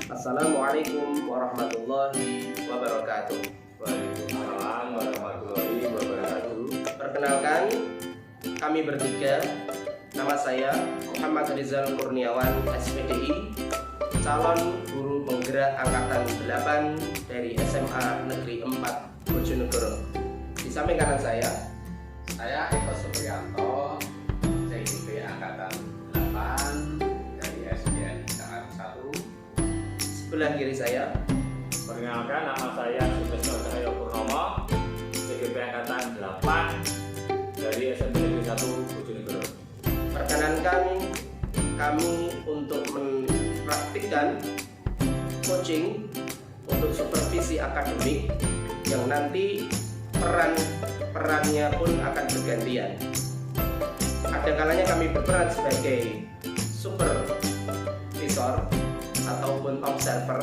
Assalamualaikum warahmatullahi wabarakatuh. Waalaikumsalam warahmatullahi wabarakatuh. Perkenalkan, kami bertiga. Nama saya Muhammad Rizal Kurniawan, SPDI, calon guru penggerak angkatan 8 dari SMA Negeri 4 Bojonegoro. Di samping kanan saya Eko Supriyanto, CIP angkatan 8 dari SDN Tangan 1. sebelah kiri saya. Perkenalkan, nama saya Sutresno Cahyo Purnomo, CIP angkatan 8 dari SMP Negeri 1 Bojonegoro. Perkenankan kami untuk mempraktikkan coaching untuk supervisi akademik yang nanti perannya pun akan bergantian. Ada kalanya kami berperan sebagai supervisor ataupun observer.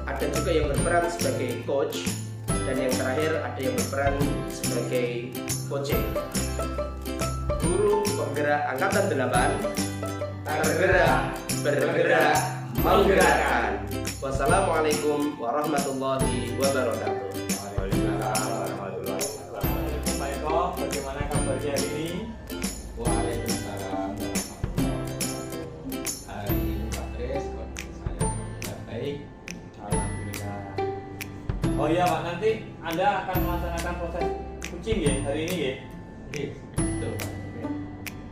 Ada juga yang berperan sebagai coach, dan yang terakhir ada yang berperan sebagai coaching. Guru penggerak angkatan 8, tergerak, bergerak, menggerakkan. Wassalamualaikum warahmatullahi wabarakatuh. Waalaikumsalam warahmatullahi wabarakatuh. Pak Eko, bagaimana kabarnya hari ini? Waalaikumsalam warahmatullahi wabarakatuh. Hari ini Pak Kris, kondisi saya sudah baik. Alhamdulillah. Oh iya Pak, nanti Anda akan melaksanakan proses coaching ya hari ini ya? Oke, betul Pak.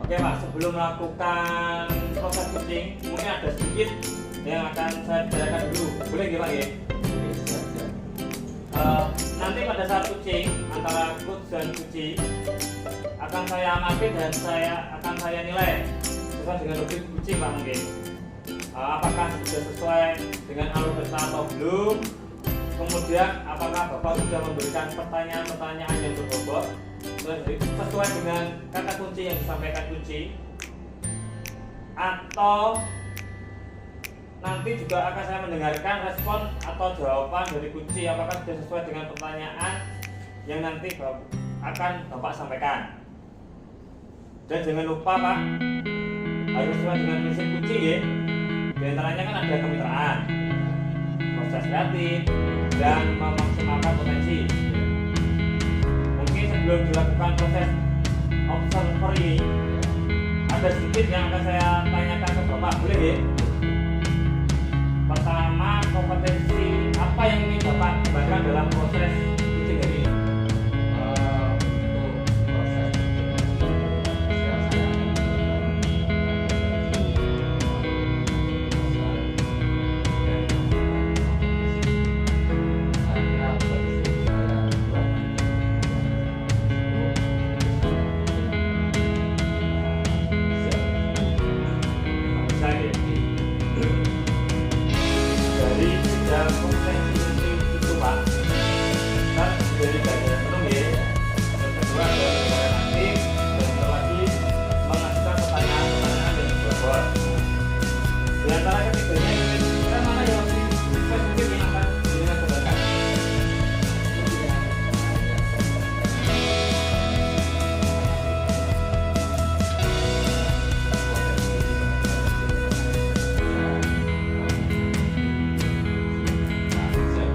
Oke Pak, sebelum melakukan proses coaching, mungkin ada sedikit yang akan saya bicarakan dulu. Boleh nggak Pak ya? Oke, siap-siap. Nanti pada saat coaching antara coach dan coachee akan saya amati dan akan saya nilai sesuai dengan objek coaching Pak mungkin. Apakah sudah sesuai dengan alur peserta atau belum? Kemudian apakah Bapak sudah memberikan pertanyaan-pertanyaan yang berbobot sesuai dengan kata kunci yang disampaikan kunci, atau nanti juga akan saya mendengarkan respon atau jawaban dari kunci apakah sudah sesuai dengan pertanyaan yang nanti akan Bapak sampaikan. Dan jangan lupa Pak, harus sesuai dengan prinsip kunci ya. Di antaranya kan ada kemitraan, proses kreatif, dan memaksimalkan potensi. Mungkin sebelum dilakukan proses observatory, ada sedikit yang akan saya tanyakan ke Bapak, boleh ya? Pertama, kompetensi apa yang ingin Bapak kembangkan dalam proses coaching hari ini? Untuk proses siap saya Dari dalam kompetensi itu Pak, kan dari belajar penuh ya. Yang kedua adalah belajar aktif, dan yang lagi mengajukan pertanyaan-pertanyaan yang berbobot. Di antara ketiganya kira-kira mana yang lebih spesifik yang akan dengan kembangkan? siap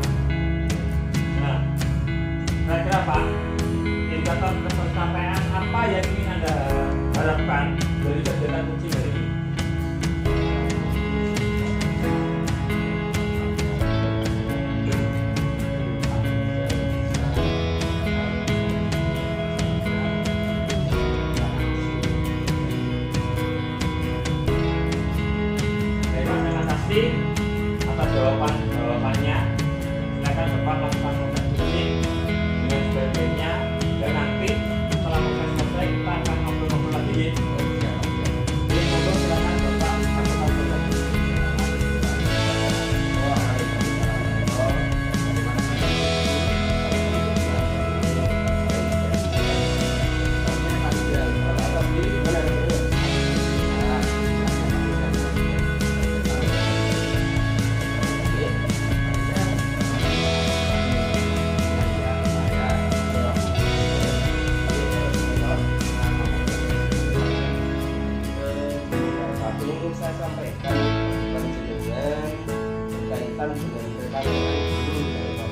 berhubungan dengan rekan-rekan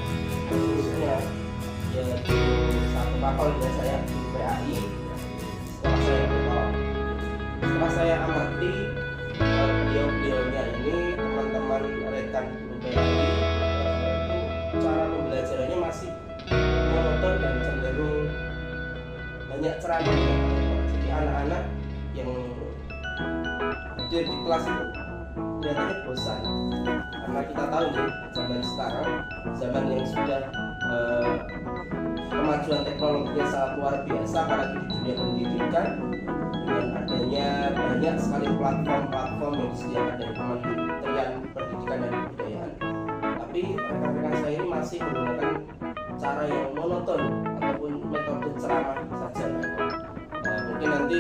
guru khususnya ya di satu fakul ya saya di PAI. Setelah saya amati beliau-beliaunya ini, teman-teman rekan guru PAI itu cara pembelajarannya masih monoton dan cenderung banyak ceramah. Jadi anak-anak yang hadir di kelas itu kelihatannya bosan, karena kita tahu nih zaman sekarang, zaman yang sudah kemajuan teknologinya sangat luar biasa, apalagi di dunia pendidikan dengan adanya banyak sekali platform-platform yang disediakan dari Kementerian Pendidikan dan Kebudayaan. Tapi rekan-rekan saya ini masih menggunakan cara yang monoton ataupun metode ceramah saja. Mungkin nanti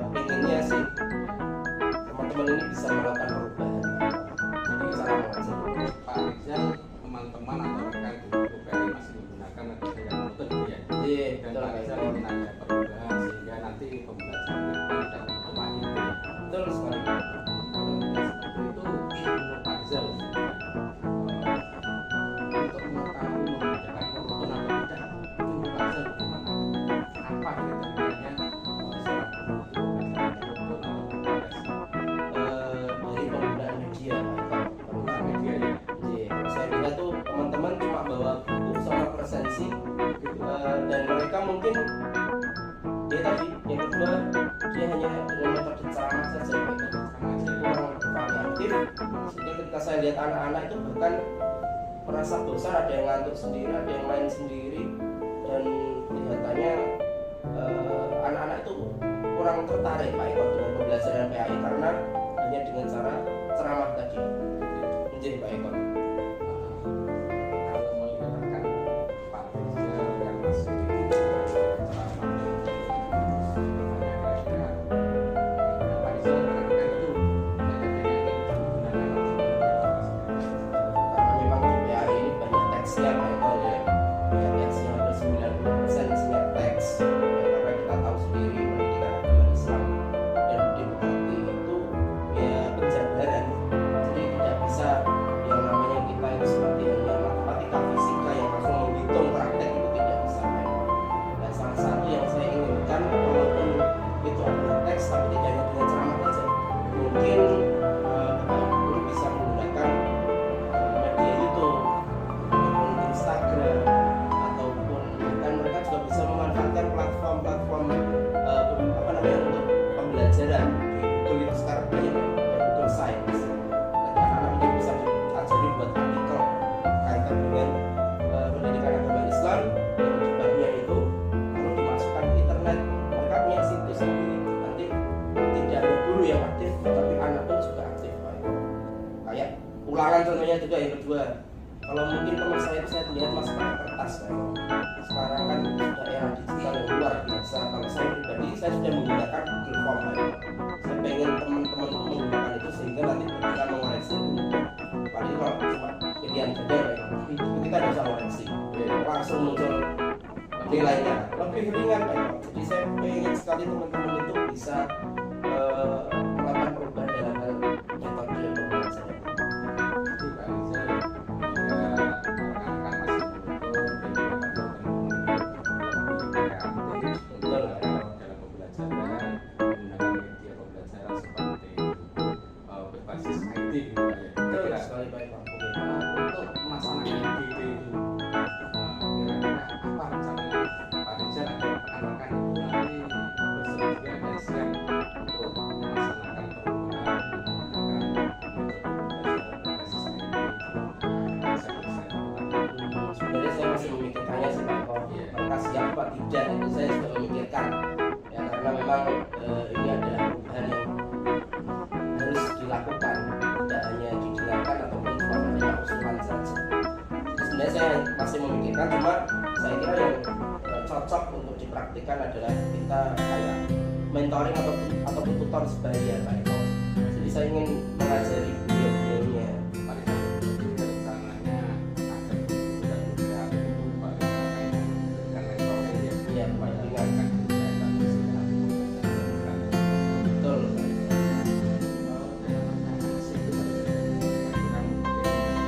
pengennya sih teman-teman ini bisa melakukan perubahan. Jadi cara mengajar Pak Rizal, teman-teman atau rekan guru PAI masih menggunakan metode yang monoton ya. Iya, Dan betul Pak Rizal ingin ada perubahan sehingga nanti pembelajaran tidak otomatis ya. betul sekali. Seperti itu menurut Pak Rizal, untuk mengetahui membedakan monoton atau tidak, itu menurut Pak Rizal bagaimana? Apa kriterianya seorang guru itu belajar monoton atau tidak? Dari penggunaan media, Penggunaan media ya. saya lihat tuh teman-teman cuma bawa buku sama presensi, dan mereka mungkin ya tadi yang kedua dia hanya dengan metode ceramah saja, kurang variatif, sehingga ketika saya lihat anak-anak itu bahkan merasa bosan, ada yang ngantuk sendiri, ada yang main sendiri, dan kelihatannya anak-anak itu kurang tertarik Pak Eko dengan pembelajaran PAI karena hanya dengan cara ceramah tadi. Menjadi Pak Eko. Kalau melihatkan Pak Rizal yang masih ceramah, kira-kira Pak Rizal menekankan itu metodenya ini digunakan Karena memang di PAI ini banyak teksnya Pak Eko ya. Ya, teks yang hampir 90% isinya teks. Ya, karena kita tahu sendiri pendidikan agama Islam dan budi pekerti itu ya penjabaran. Jadi tidak bisa yang namanya kita itu seperti hanya matematika fisika yang langsung menghitung praktek, itu tidak bisa Pak Eko. Nah, salah satu yang saya inginkan walaupun itu adalah teks tapi tidak hanya dengan ceramah saja. Mungkin Bapak Ibu guru bisa menggunakan media YouTube ataupun Instagram, ataupun bahkan mereka juga bisa memanfaatkan platform-platform apa namanya untuk pembelajaran di Google. Itu sekarang banyak ya, Google Science. Nanti anak-anak ini bisa diajari buat artikel kaitan dengan pendidikan agama Islam, yang judulnya itu kalau dimasukkan ke internet mereka punya situs sendiri. Nanti tidak ada guru yang aktif, tapi anak pun juga aktif Pak Eko. Kayak ulangan contohnya juga yang kedua. Kalau mungkin teman saya itu saya lihat masih pakai kertas Pak Eko. Sekarang kan sudah era digital yang luar biasa. Kalau saya pribadi saya sudah menggunakan Google Form Pak Eko. Saya pengen teman-teman itu menggunakan itu sehingga nanti ketika mengoreksi itu mudah. Paling kalau cuma pilihan gede Pak Eko, itu kita tidak usah koreksi, langsung muncul nilainya, lebih ringan Pak Eko. Jadi saya pengen sekali teman-teman itu bisa melakukan perubahan dalam hal metode pembelajaran. Jadi Pak Rizal juga rekan-rekan masih beruntung dan juga dalam pembelajaran menggunakan media pembelajaran seperti berbasis IT gitu Pak ya. Betul Kira-kira sekali Pak Eko. untuk melaksanakan ide itu kira-kira apa rencananya Pak Rizal agar rekan-rekan itu nanti bersedia dan siap untuk melaksanakan perubahan menggunakan metode pembelajaran berbasis IT itu Sebenarnya saya masih memikirkannya sih Pak Eko. Mereka siap apa tidak itu saya sudah memikirkan. Ya karena memang ini adalah perubahan yang harus dilakukan, tidak hanya didengarkan ataupun cuma menerima usulan saja. Jadi sebenarnya saya masih memikirkan, cuma saya kira yang cocok untuk dipraktikkan adalah kita kayak mentoring ataupun tutor sebaya Pak Eko. Jadi saya ingin mengajari beliau-beliaunya. Pak Rizal jadi rencananya agar guru dan guru kreatif itu Pak Rizal akan memberikan mentoring ya Iya, kepada pendampingan. rekan guru kreatif sehingga nanti pembelajaran Betul. dalam rangka masih itu kira-kira mungkin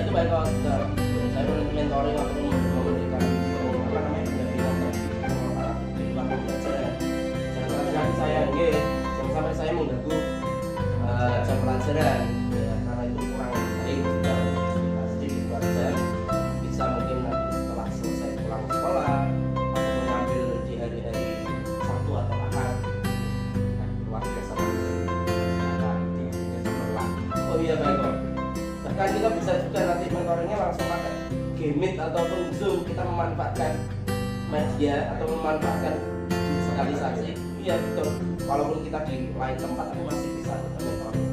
itu baik kalau saya mentoring atau memberikan apa namanya pendampingan para pelaku pembelajaran. Jangan sampai saya sampai saya mengganggu jam pelajaran ya, karena itu kurang baik juga. Kita sedikit belajar bisa mungkin nanti setelah selesai pulang sekolah atau mengambil di hari-hari Sabtu atau Ahad. Luar biasa ada tingginya cemerlang. Oh iya baik kok. Bahkan kita bisa juga nanti mentoringnya langsung pakai Gmeet ataupun Zoom, kita memanfaatkan media atau memanfaatkan digitalisasi. Iya betul. Walaupun kita di lain tempat tapi masih bisa tetap mentoring.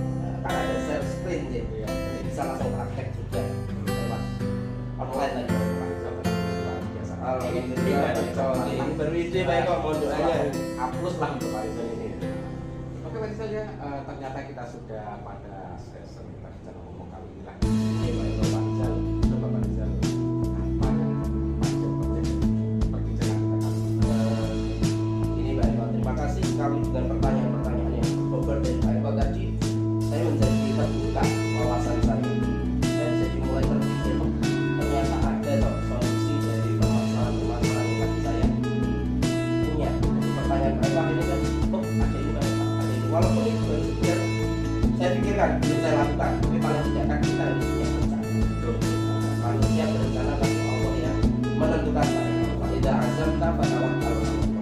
Karena ada share screen gitu ya. Jadi bisa langsung praktek juga lewat online lagi. Alhamdulillah. Ini baru ide baik kok, mohon doanya. Hapus lah untuk Pak Rizal ini. Oke Pak Rizal ya, ternyata kita sudah pada sesi kita bicara ngomong kali ini lagi. Ini Pak Rizal, coba Pak Rizal apa yang panjang perbincangan kita kali ini? Ini Pak Eko, terima kasih sekali dengan pertanyaan-pertanyaan yang bobot dari Pak Eko tadi. Saya menjadi terbuka wawasan saya. Saya jadi mulai terpikir, oh, ternyata ada toh solusi dari permasalahan-permasalahan yang tadi saya punya. Jadi pertanyaan Pak Eko ini tadi, oh ada ini Pak Eko, ada ini. Walaupun itu baru sekedar saya pikirkan, belum saya lakukan, tapi paling tidak kan kita harus punya rencana. Manusia berencana tapi Allah yang menentukan. Tidak azam tak tawakkal.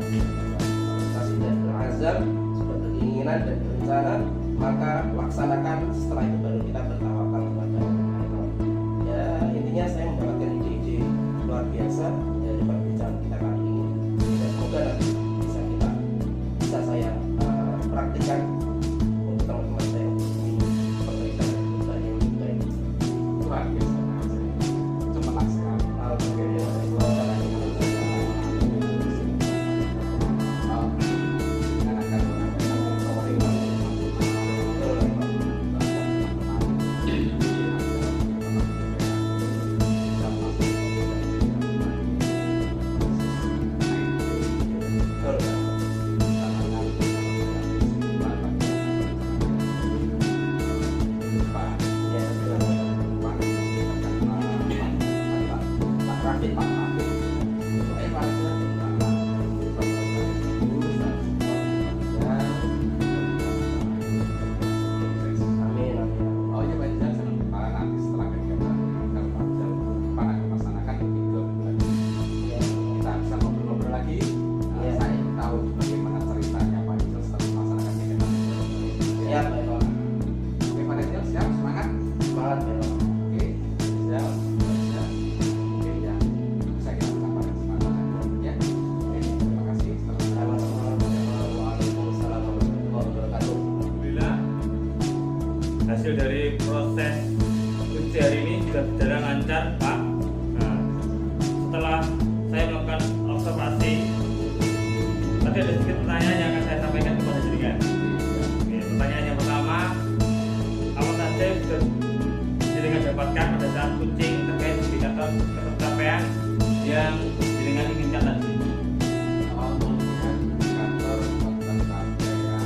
Kita sudah berazam, sudah beringinan dan berencana, maka laksanakan. Setelah itu baru kita bertawakal kepada Allah. Ya intinya saya mendapatkan ide-ide luar biasa dari perbincangan kita kali ini. Dan semoga nanti bisa saya praktikkan untuk teman-teman saya ini perbaikan dan perubahan yang lebih baik. Luar biasa Pak Rizal. Cemerlang sekali. Alhamdulillah. Dengan akan menyampaikan mentoring Amin, amin. Oh iya Pak Rizal, nanti setelah kegiatan kalau Pak Rizal akan melaksanakan lebih dulu lagi. Ya. Kita bisa ngobrol-ngobrol lagi. Ya. Saya ingin tahu bagaimana ceritanya Pak Rizal setelah melaksanakan kegiatan. Ya, Pak Eko. Oke Pak Rizal, siap, semangat. Semangat Pak Eko. Oke, Rizal, Rizal. Oke ya, saya kira kita pada kesempatan ya. Oke, terima kasih. Sama-sama. Waalaikumsalam warahmatullahi wabarakatuh. Alhamdulillah hasil dari proses uji hari ini sudah berjalan lancar Pak. Nah, setelah saya melakukan observasi, tadi ada sedikit pertanyaan yang akan saya sampaikan kepada jenengan. Oke, pertanyaan yang pertama, apa saja yang sudah jenengan dapatkan pada saat coaching terkait indikator pencapaian yang jenengan inginkan tadi? Melihat kantor pencapaian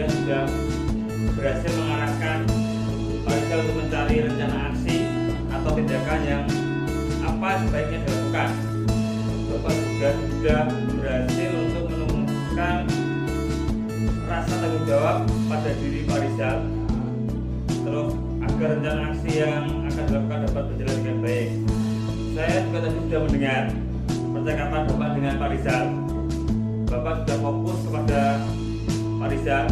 dia sudah berhasil mengarahkan Pak Rizal untuk mencari rencana aksi atau tindakan yang apa sebaiknya dilakukan. Bapak juga sudah berhasil untuk menemukan rasa tanggung jawab pada diri Pak Rizal, terus agar rencana aksi yang akan dilakukan dapat berjalan dengan baik. Saya juga tadi sudah mendengar percakapan Bapak dengan Pak Rizal. Bapak sudah fokus kepada Pak Rizal.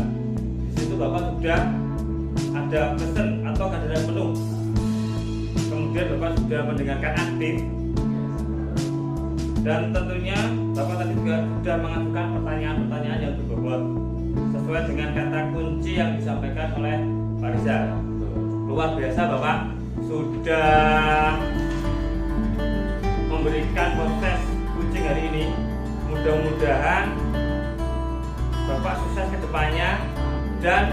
Di situ Bapak sudah ada pesan atau kehadiran penuh. Kemudian Bapak sudah mendengarkan aktif. Dan tentunya Bapak tadi juga sudah mengajukan pertanyaan-pertanyaan yang berbobot sesuai dengan kata kunci yang disampaikan oleh Pak Rizal. Luar biasa, Bapak sudah memberikan proses kucing hari ini. Mudah-mudahan Bapak sukses ke depannya dan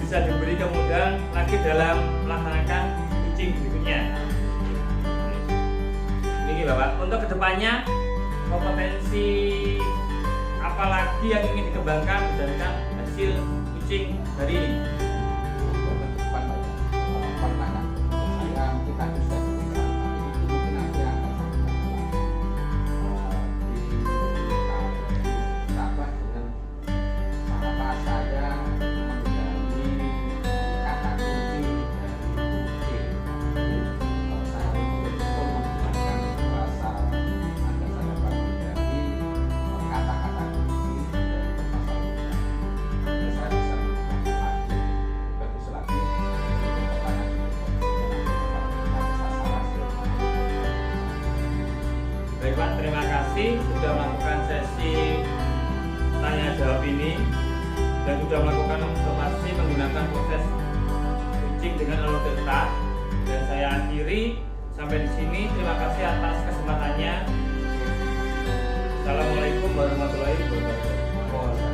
bisa diberi kemudahan lagi dalam melaksanakan kucing berikutnya. Ini Bapak, untuk kedepannya kompetensi apa lagi yang ingin dikembangkan berdasarkan hasil kucing hari ini? Kita bisa mungkin nanti akan ditambah dengan apa saya menjadi kata kunci dari kucing. Saya betul-betul menggunakan bahasa Anda saya dapat menjadi kata-kata kunci dari pasal dan saya bisa menggunakan lagi bagus lagi Baik Pak, terima kasih sudah melakukan sesi tanya jawab ini dan sudah melakukan observasi menggunakan proses kucing dengan alur delta. Dan saya akhiri sampai di sini. Terima kasih atas kesempatannya. Assalamualaikum warahmatullahi wabarakatuh.